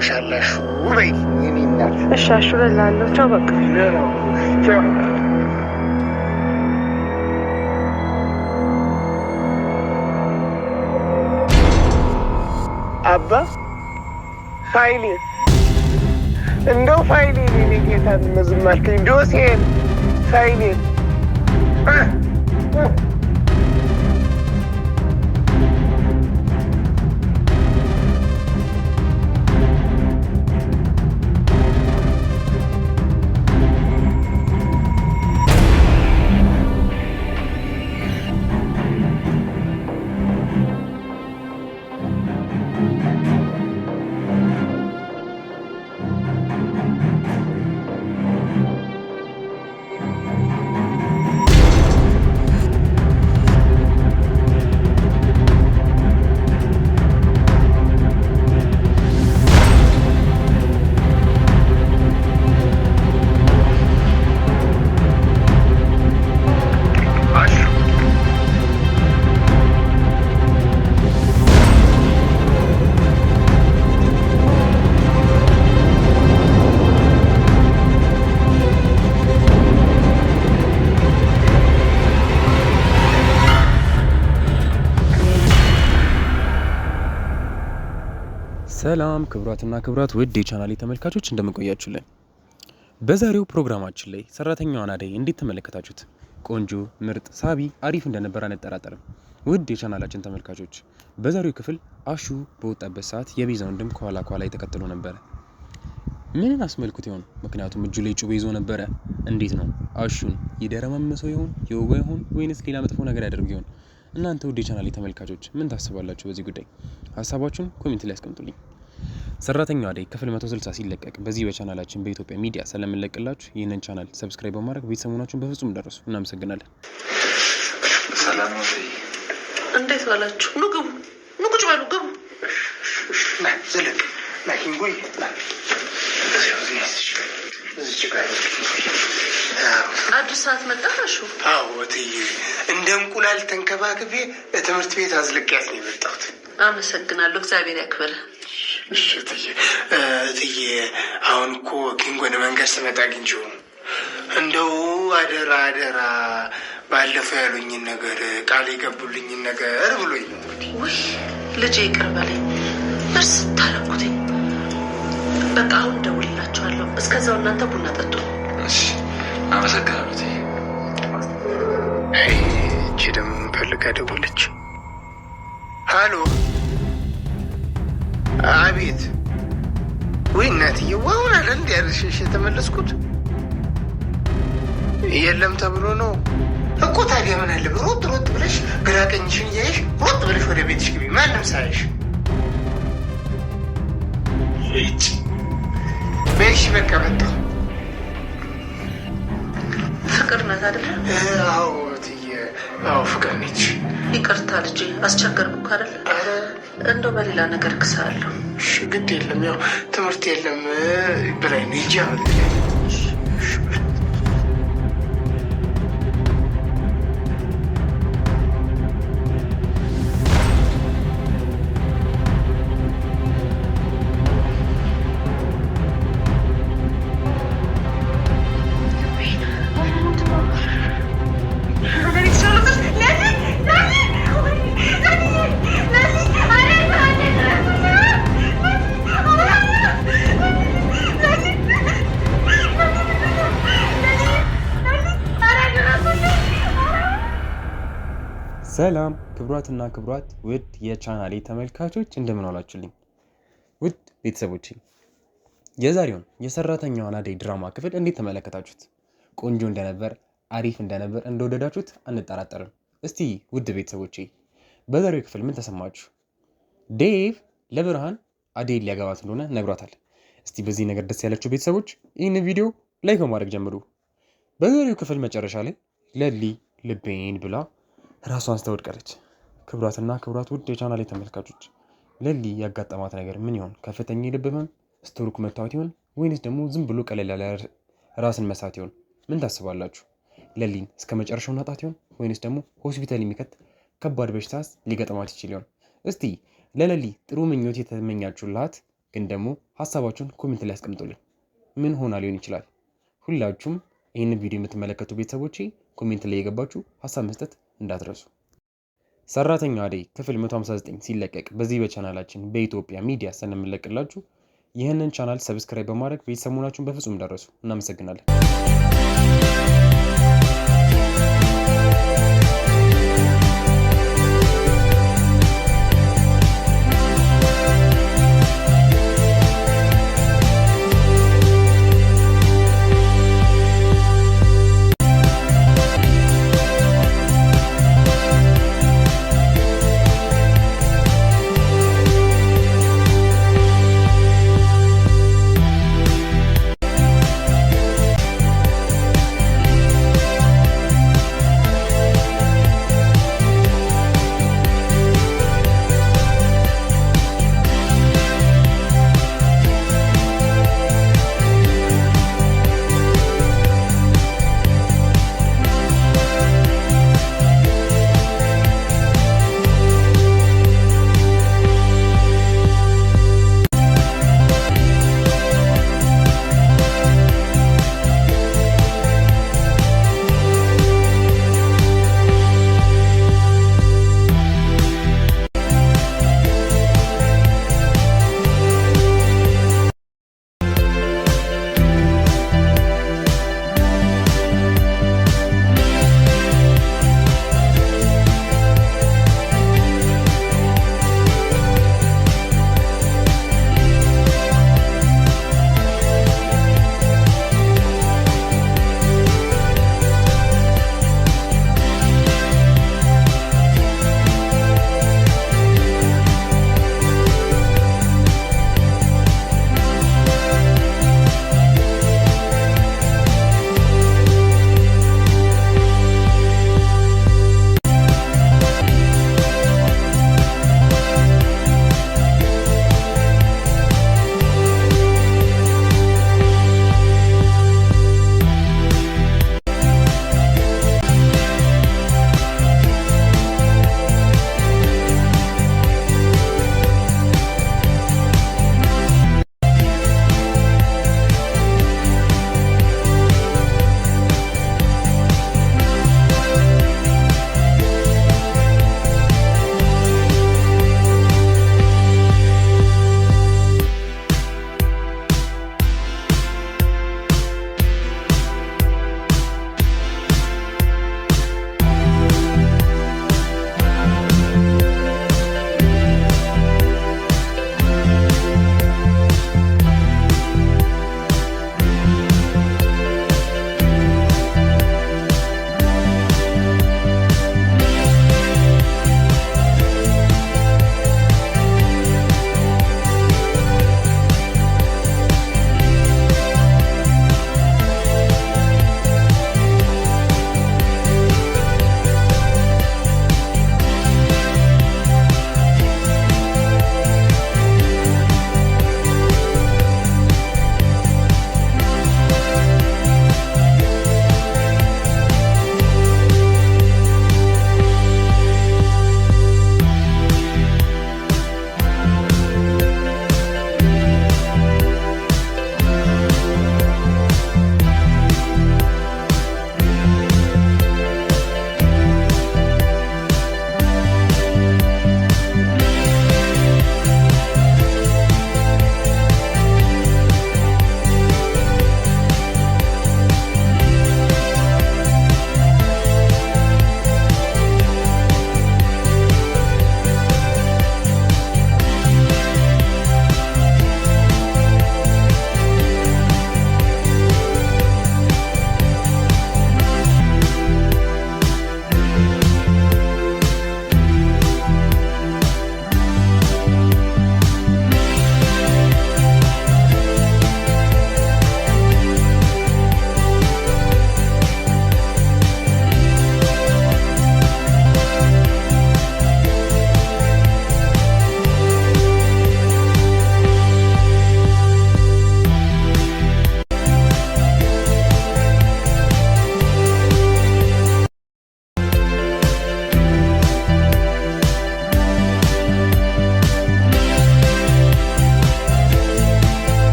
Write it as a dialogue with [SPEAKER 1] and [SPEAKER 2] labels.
[SPEAKER 1] ሻላሹ ወይ የኔና
[SPEAKER 2] እሻሹ እላለሁ። ቻው በቃ
[SPEAKER 1] ቻው። አባ ፋይሌ እንደው ፋይሌ የኔ ጌታ ዝም አልከኝ። ዶሴን ፋይሌን
[SPEAKER 3] ሰላም ክብራትና ክብራት ውድ የቻናሌ ተመልካቾች እንደምንቆያችሁልን። በዛሬው ፕሮግራማችን ላይ ሰራተኛዋን አደይ እንዴት ተመለከታችሁት? ቆንጆ፣ ምርጥ፣ ሳቢ፣ አሪፍ እንደነበር አንጠራጠርም። ውድ የቻናላችን ተመልካቾች በዛሬው ክፍል አሹ በወጣበት ሰዓት የቤዛ ወንድም ከኋላ ተከትሎ ነበረ። ምንን አስመልክቶ ይሆን? ምክንያቱም እጁ ላይ ጩቤ ይዞ ነበረ። እንዴት ነው አሹን ይደረማመሰው ይሆን? የወጋ ይሆን? ወይንስ ሌላ መጥፎ ነገር ያደርግ ይሆን? እናንተ ውድ የቻናሌ ተመልካቾች ምን ታስባላችሁ በዚህ ጉዳይ? ሀሳባችሁን ኮሜንት ላይ አስቀምጡልኝ። ሰራተኛዋ አደይ ክፍል 160 ሲለቀቅ በዚህ በቻናላችን በኢትዮጵያ ሚዲያ ስለምንለቅላችሁ ይህንን ቻናል ሰብስክራይብ በማድረግ ቤተሰቡናችሁን በፍጹም ደረሱ። እናመሰግናለን።
[SPEAKER 4] ሰላም ነው።
[SPEAKER 2] እንዴት ዋላችሁ? ኑ ግቡ፣ ኑ ቁጭ በሉ፣ ግቡ።
[SPEAKER 1] ዘለቅ ናኪንጎይ
[SPEAKER 2] አዲስ ሰዓት መጣሽ?
[SPEAKER 1] አዎ እትዬ፣ እንደ እንቁላል ተንከባክቤ ትምህርት ቤት አዝልቂያት ነው የመጣሁት።
[SPEAKER 2] አመሰግናለሁ፣ እግዚአብሔር ያክብር።
[SPEAKER 1] እሺ እትዬ፣ አሁን እኮ ኪንጎን መንገድ ስመጣ አግኝቼው እንደው አደራ ባለፈው ያሉኝን ነገር ቃል የገቡልኝን ነገር ብሎኝ ነው።
[SPEAKER 2] ውይ ልጄ ይቅር በለኝ፣ እርስ ታረኩትኝ። በቃ አሁን ደውልላችኋለሁ። እስከዛው እናንተ ቡና ጠጡ።
[SPEAKER 4] እሺ አመሰግናለሁ።
[SPEAKER 1] እቺ ደግሞ ፈልጋ ደወለች። ሃሎ፣ አቤት። ወይ እናትዬ፣ ዋውን አለ እንዲ ያልሽሽ የተመለስኩት የለም ተብሎ ነው እኮ። ታዲያ ምን አለ ሮጥ ብለሽ ግራ ቀኝሽን እያየሽ ሮጥ ብለሽ ወደ ቤትሽ ግቢ፣ ማንም ሳይሽ። በሽ በቃ መጣሁ።
[SPEAKER 2] ፍቅር ናት አይደል?
[SPEAKER 1] አዎ እትዬ፣ አዎ ፍቅር ነች።
[SPEAKER 2] ይቅርታ ልጄ፣ አስቸገርኩ አይደል? እንደው በሌላ ነገር ክሳለሁ።
[SPEAKER 1] እሺ ግድ የለም፣ ያው ትምህርት የለም ብላኝ ነው እንጂ አሁን
[SPEAKER 3] ሰላም ክብራትና ክብራት ውድ የቻናሌ ተመልካቾች እንደምን ዋላችሁልኝ? ውድ ቤተሰቦቼ የዛሬውን የሰራተኛዋን አደይ ድራማ ክፍል እንዴት ተመለከታችሁት? ቆንጆ እንደነበር፣ አሪፍ እንደነበር፣ እንደወደዳችሁት አንጠራጠርም። እስቲ ውድ ቤተሰቦቼ በዛሬው ክፍል ምን ተሰማችሁ? ዴቭ ለብርሃን አደይ ሊያገባት እንደሆነ ነግሯታል። እስቲ በዚህ ነገር ደስ ያላችሁ ቤተሰቦች ይህን ቪዲዮ ላይክ በማድረግ ጀምሩ። በዛሬው ክፍል መጨረሻ ላይ ለሊ ልቤን ብላ ራሷን ስተወድቀለች። ክብራትና ክብራት ውድ የቻናሌ ተመልካቾች ለሊ ያጋጠማት ነገር ምን ይሆን? ከፍተኛ የልብ ህመም፣ ስትሮክ መታወት ይሆን? ወይንስ ደግሞ ዝም ብሎ ቀለል ያለ ራስን መሳት ይሆን? ምን ታስባላችሁ? ለሊን እስከ መጨረሻው ናጣት ይሆን? ወይንስ ደግሞ ሆስፒታል የሚከት ከባድ በሽታስ ሊገጥማት ይችል ይሆን? እስቲ ለለሊ ጥሩ ምኞት የተመኛችሁላት ግን ደግሞ ሀሳባችሁን ኮሜንት ላይ አስቀምጡልኝ። ምን ሆና ሊሆን ይችላል? ሁላችሁም ይህንን ቪዲዮ የምትመለከቱ ቤተሰቦቼ ኮሜንት ላይ የገባችሁ ሀሳብ መስጠት እንዳትረሱ። ሰራተኛዋ አደይ ክፍል 159 ሲለቀቅ በዚህ በቻናላችን በኢትዮጵያ ሚዲያ ስንመለቅላችሁ ይህንን ቻናል ሰብስክራይብ በማድረግ ቤተሰብ መሆናችሁን በፍጹም እንዳትረሱ። እናመሰግናለን።